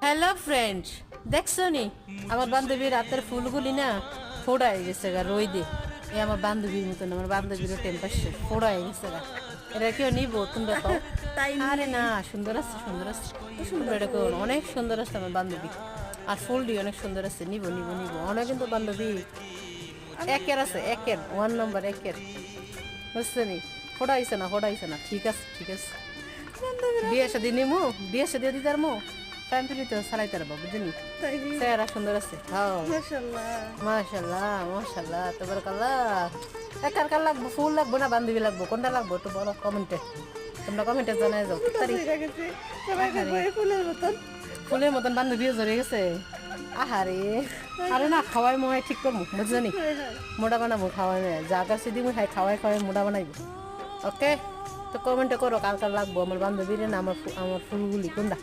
Hello friend, দেখছো নি আমার বান্ধবী রাতের ফুলগুলি না ফোড়ায় গেছে গা রোদে। এই আমার বান্ধবীর মতন, আমার বান্ধবীরও টেম্পার ফোড়ায় গেছে গা। এটা কেউ নিবো তোমরা কও? তাই আরে না, সুন্দর আছে সুন্দর আছে, সুন্দর, এটা কেউ অনেক সুন্দর আছে আমার বান্ধবী। আর ফুলটি অনেক সুন্দর আছে, নিবো নিবো নিবো। অনেক কিন্তু বান্ধবী একের আছে, একের 1 নম্বর, একের। বুঝছো নি? ফোড়াইছে না ফোড়াইছে না, ঠিক আছে ঠিক আছে। বিয়ে শাদি নিমু, বিয়ে শাদি দিতে পারমু, টাইম পেলে তো চালাইতে পারবো, বুঝলি? তাই চেহারা সুন্দর আছে, হ্যাঁ। মাশাআল্লাহ। মাশাল্লাহ মাশাল্লাহ, তাবারাকাল্লাহ। কার কার লাগবো, ফুল লাগবো না বান্ধবী লাগবো, কোনটা লাগবো একটু বলো কমেন্টে। তোমরা কমেন্টে জানাই যাও তাড়াতাড়ি। হয়ে গেছে সবাই দেখবো এই ফুলের মতন। ফুলের মতন বান্ধবীও জড়ে গেছে। আহারে, আরে না, খাওয়াই মোয়াই ঠিক করবো, বুঝলি? মোটা বানাবো, খাওয়াই যা কাছে দিব খাওয়াই খাওয়াই মোটা বানাইবো। ওকে, তো কমেন্টে করো কার কার লাগবো আমার বান্ধবীর না আমার আমার ফুলগুলি কোনটা।